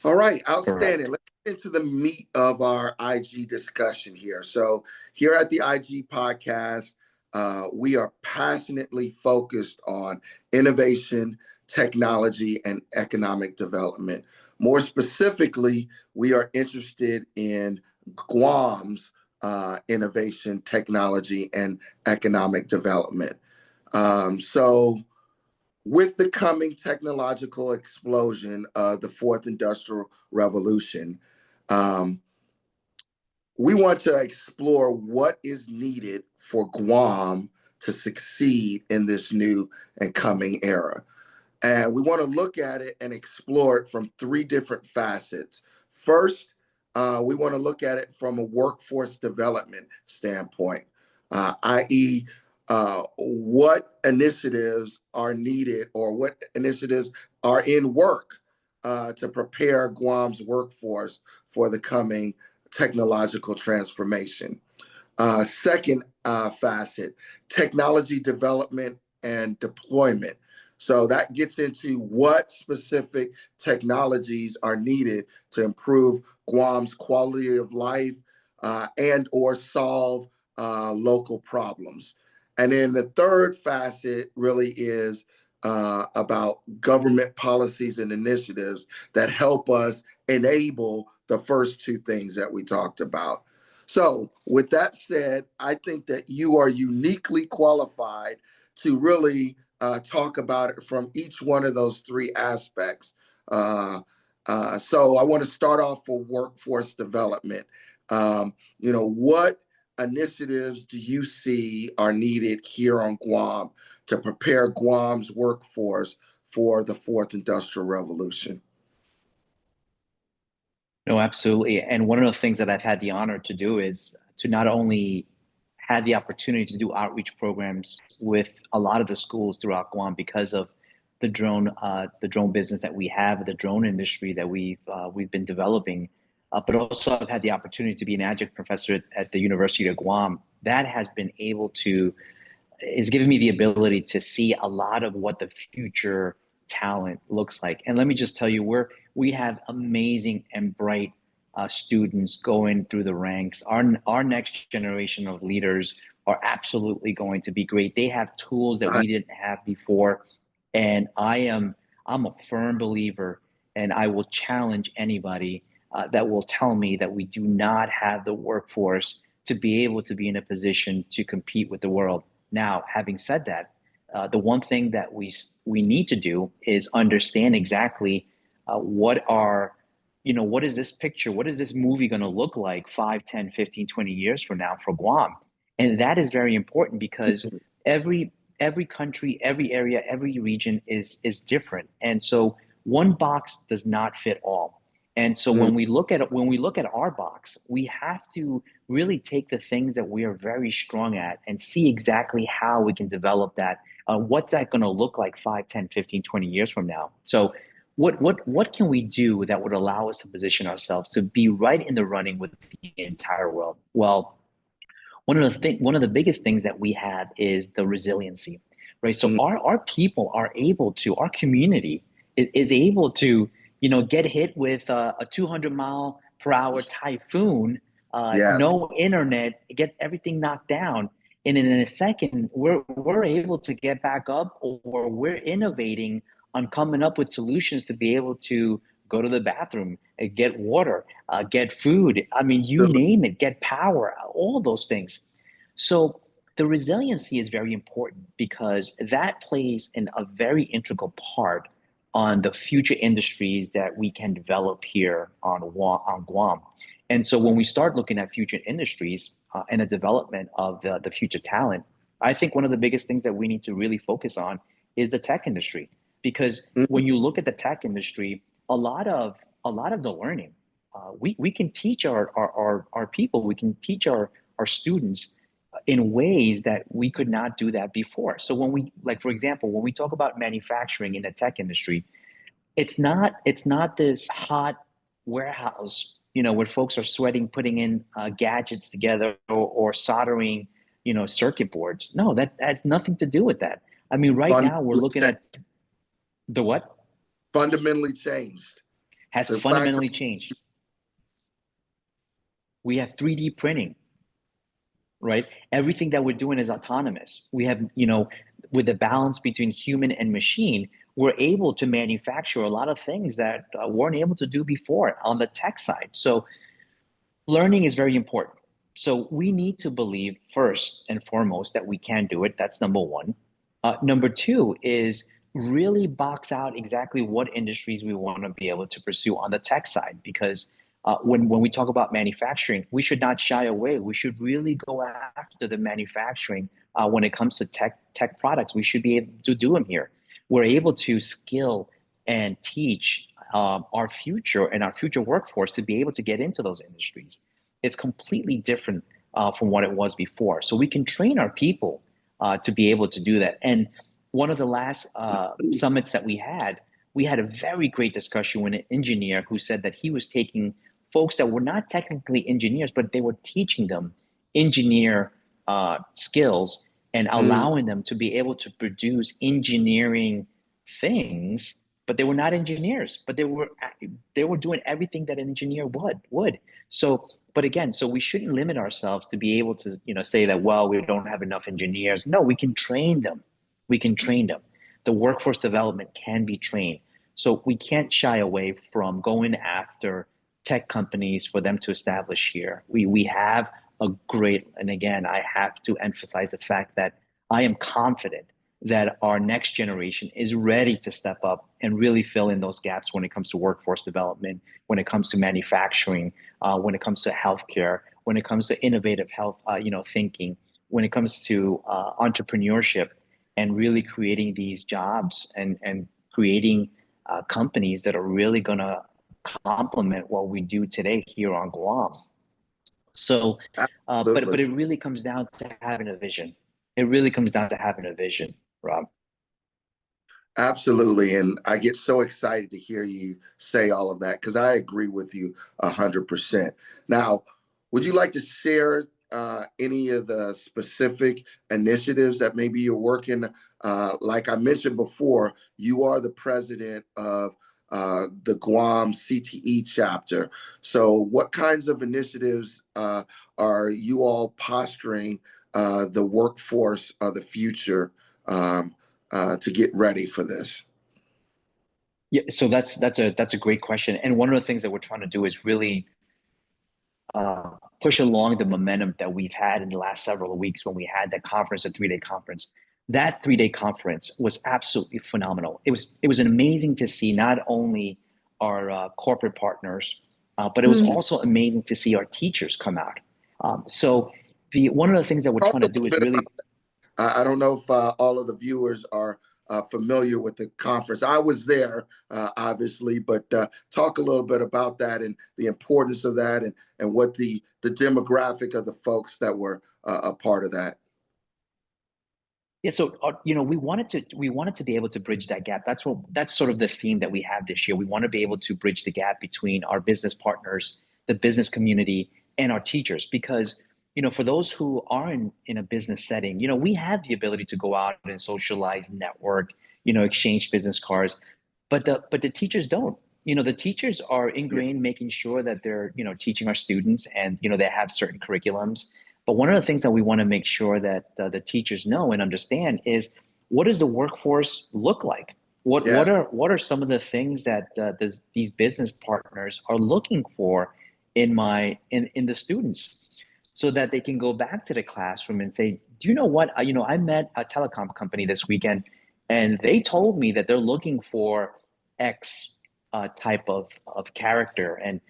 All right, outstanding. Correct. Let's get into the meat of our IG discussion here. So, here at the IG podcast, we are passionately focused on innovation, technology, and economic development. More specifically, we are interested in Guam's innovation, technology, and economic development. So, with the coming technological explosion of the fourth industrial revolution, um, we want to explore what is needed for Guam to succeed in this new and coming era. And we want to look at it and explore it from three different facets. First, we want to look at it from a workforce development standpoint, i.e., what initiatives are needed or what initiatives are in work to prepare Guam's workforce for the coming technological transformation. Second facet, technology development and deployment. So that gets into what specific technologies are needed to improve Guam's quality of life and or solve local problems. And then the third facet really is about government policies and initiatives that help us enable the first two things that we talked about. So, with that said, I think that you are uniquely qualified to really talk about it from each one of those three aspects. So, I want to start off for workforce development. What initiatives do you see are needed here on Guam to prepare Guam's workforce for the fourth industrial revolution? No, absolutely. And one of the things that I've had the honor to do is to not only have the opportunity to do outreach programs with a lot of the schools throughout Guam because of the drone business that we have, the drone industry that we've been developing, but also I've had the opportunity to be an adjunct professor at the University of Guam. That has been able to is giving me the ability to see a lot of what the future talent looks like. And let me just tell you, we have amazing and bright students going through the ranks. Our next generation of leaders are absolutely going to be great. They have tools that I, we didn't have before, and I'm a firm believer, and I will challenge anybody that will tell me that we do not have the workforce to be able to be in a position to compete with the world. Now, having said that, the one thing that we need to do is understand exactly what are, what is this picture? What is this movie going to look like 5, 10, 15, 20 years from now for Guam? And that is very important because every every country, every area, every region is different. And so one box does not fit all. And so mm, when we look at our box, we have to really take the things that we are very strong at and see exactly how we can develop that. What's that going to look like 5, 10, 15, 20 years from now? So what can we do that would allow us to position ourselves to be right in the running with the entire world? Well, one of the biggest things that we have is the resiliency, right? So mm, our people are able to, our community is able to, get hit with a 200 mile per hour typhoon, yes. no internet, get everything knocked down. And in a second, we're able to get back up, or we're innovating on coming up with solutions to be able to go to the bathroom, get water, get food. I mean, you name it, get power, all those things. So the resiliency is very important because that plays in a very integral part on the future industries that we can develop here on Guam. And so when we start looking at future industries and the development of the future talent, I think one of the biggest things that we need to really focus on is the tech industry. Because Mm, when you look at the tech industry, a lot of the learning, we can teach our people, we can teach our students in ways that we could not do that before. So when we, like, for example, when we talk about manufacturing in the tech industry, it's not this hot warehouse, where folks are sweating, putting in gadgets together, or soldering, circuit boards. No, that has nothing to do with that. I mean, right now we're fundamentally, looking at the what? fundamentally changed. has The fact that fundamentally changed. We have 3D printing, right? Everything that we're doing is autonomous. We have, with the balance between human and machine, we're able to manufacture a lot of things that weren't able to do before on the tech side. So learning is very important. So we need to believe first and foremost that we can do it. That's number one. Number two is really box out exactly what industries we want to be able to pursue on the tech side. Because when we talk about manufacturing, we should not shy away. We should really go after the manufacturing when it comes to tech products. We should be able to do them here. We're able to skill and teach our future and our future workforce to be able to get into those industries. It's completely different from what it was before. So we can train our people to be able to do that. And one of the last summits that we had a very great discussion with an engineer who said that he was taking folks that were not technically engineers, but they were teaching them engineer skills and mm, allowing them to be able to produce engineering things, but they were not engineers, but they were doing everything that an engineer would. So, but again, so we shouldn't limit ourselves to be able to, say that, well, we don't have enough engineers. No, we can train them. We can train them. The workforce development can be trained. So we can't shy away from going after tech companies for them to establish here. We have a great, and again, I have to emphasize the fact that I am confident that our next generation is ready to step up and really fill in those gaps when it comes to workforce development, when it comes to manufacturing, when it comes to healthcare, when it comes to innovative health, thinking, when it comes to entrepreneurship, and really creating these jobs and creating companies that are really going to complement what we do today here on Guam. So, but absolutely. it really comes down to having a vision. It really comes down to having a vision, Rob. Absolutely. And I get so excited to hear you say all of that because I agree with you 100%. Now, would you like to share any of the specific initiatives that maybe you're working? Like I mentioned before, you are the president of the Guam CTE chapter. So, what kinds of initiatives are you all posturing the workforce of the future? To get ready for this? Yeah, so that's a great question, and one of the things that we're trying to do is really push along the momentum that we've had in the last several weeks when we had that conference, a 3-day conference. That 3-day conference was absolutely phenomenal. It was amazing to see not only our corporate partners, but it was Mm. also amazing to see our teachers come out. So the one of the things that we're Talk trying a to do little is bit really. about. I don't know if all of the viewers are familiar with the conference. I was there, obviously, but talk a little bit about that and the importance of that, and what the demographic of the folks that were a part of that. Yeah, so we wanted to be able to bridge that gap. That's sort of the theme that we have this year. We want to be able to bridge the gap between our business partners, the business community, and our teachers. Because for those who are in a business setting, we have the ability to go out and socialize, network, exchange business cards, but the teachers don't. The teachers are Yeah. ingrained making sure that they're teaching our students, and they have certain curriculums. But one of the things that we want to make sure that the teachers know and understand is, what does the workforce look like? What Yeah. what are what are some of the things that these business partners are looking for in the students, so that they can go back to the classroom and say, do you know what? I met a telecom company this weekend, and they told me that they're looking for X type of character. And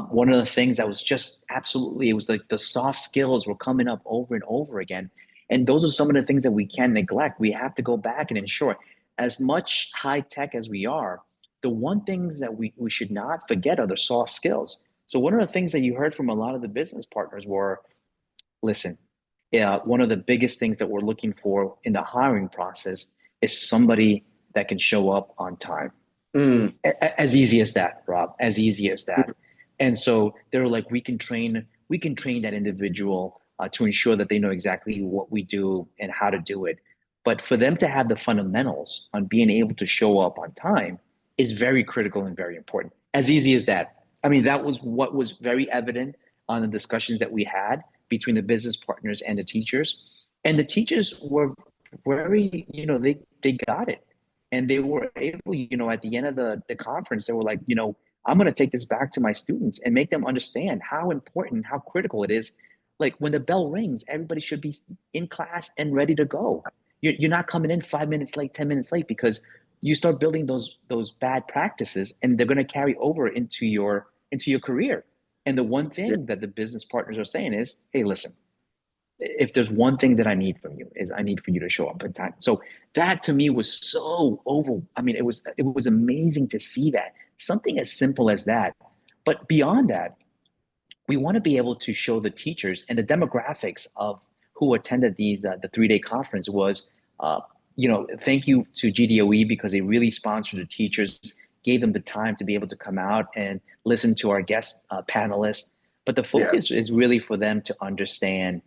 one of the things that was just absolutely, it was like the soft skills were coming up over and over again. And those are some of the things that we can't neglect. We have to go back and ensure, as much high tech as we are, the one things that we should not forget are the soft skills. So one of the things that you heard from a lot of the business partners were, listen, yeah, one of the biggest things that we're looking for in the hiring process is somebody that can show up on time. Mm. As easy as that, Rob, as easy as that. And so they're like, we can train that individual to ensure that they know exactly what we do and how to do it. But for them to have the fundamentals on being able to show up on time is very critical and very important. As easy as that. I mean, that was what was very evident on the discussions that we had between the business partners and the teachers. And the teachers were very, they got it. And they were able, at the end of the conference, they were like, I'm going to take this back to my students and make them understand how important, how critical it is. Like when the bell rings, everybody should be in class and ready to go. You're not coming in 5 minutes late, 10 minutes late, because you start building those bad practices, and they're going to carry over into your career. And the one Yeah, thing that the business partners are saying is, hey, listen, if there's one thing that I need from you, is I need for you to show up in time. So that to me was so over. I mean, it was amazing to see that, something as simple as that. But beyond that, we want to be able to show the teachers, and the demographics of who attended these the 3 day conference was, uh, thank you to GDOE, because they really sponsored the teachers, gave them the time to be able to come out and listen to our guest panelists. But the yeah, focus is really for them to understand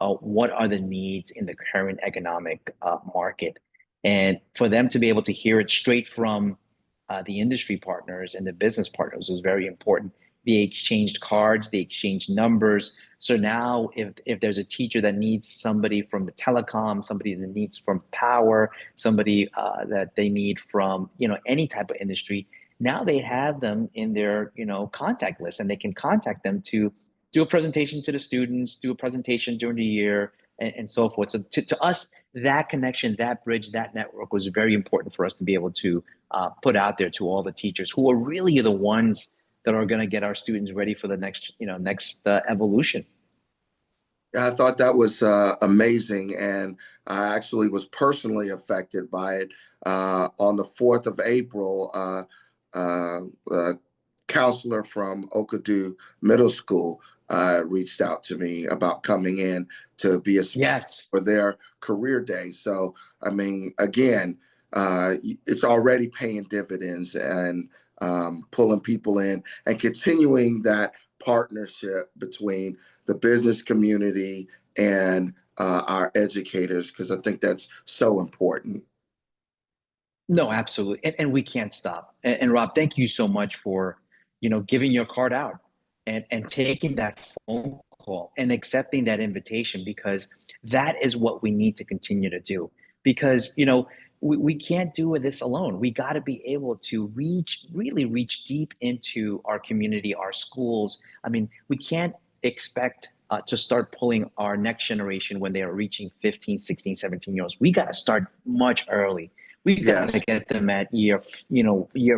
what are the needs in the current economic market, and for them to be able to hear it straight from the industry partners and the business partners was very important. They exchanged cards, they exchanged numbers. So now, if there's a teacher that needs somebody from the telecom, somebody that needs from power, somebody that they need from any type of industry, now they have them in their contact list, and they can contact them to do a presentation to the students, do a presentation during the year, and so forth. So to us, that connection, that bridge, that network was very important for us to be able to put out there to all the teachers, who are really the ones that are going to get our students ready for the next evolution. yeah. I thought that was amazing, and I actually was personally affected by it. On the 4th of April, uh, a counselor from Okadu Middle School reached out to me about coming in to be a speaker Yes. for their career day. So, I mean, again, it's already paying dividends, and pulling people in and continuing that partnership between the business community and our educators, because I think that's so important. No, absolutely. And we can't stop. And Rob, thank you so much for, giving your card out, and taking that phone call and accepting that invitation, because that is what we need to continue to do. Because, we can't do this alone. We got to be able to really reach deep into our community, our schools. I mean, we can't expect to start pulling our next generation when they are reaching 15, 16, 17 years olds. We got to start much early. We got to Yes. get them at year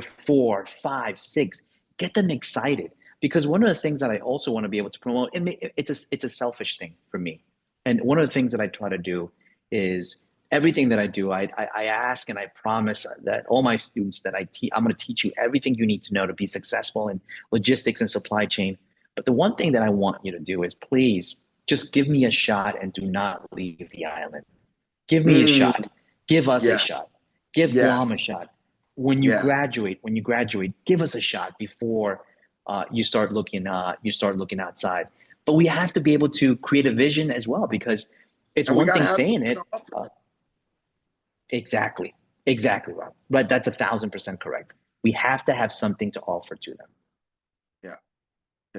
4, 5, 6. Get them excited, because one of the things that I also want to be able to promote, and it's a selfish thing for me, and one of the things that I try to do is everything that I do, I ask and I promise that all my students that I'm going to teach you everything you need to know to be successful in logistics and supply chain. But the one thing that I want you to do is, please just give me a shot and do not leave the island. Give me a Mm, shot. Give us a yes. shot. Give Guam a Yes. shot. Yes. When you graduate, give us a shot before you start looking outside. But we have to be able to create a vision as well, because it's And we one got to thing have saying something to it. offer Uh, them. exactly, exactly, Rob. But that's 1,000% correct. We have to have something to offer to them.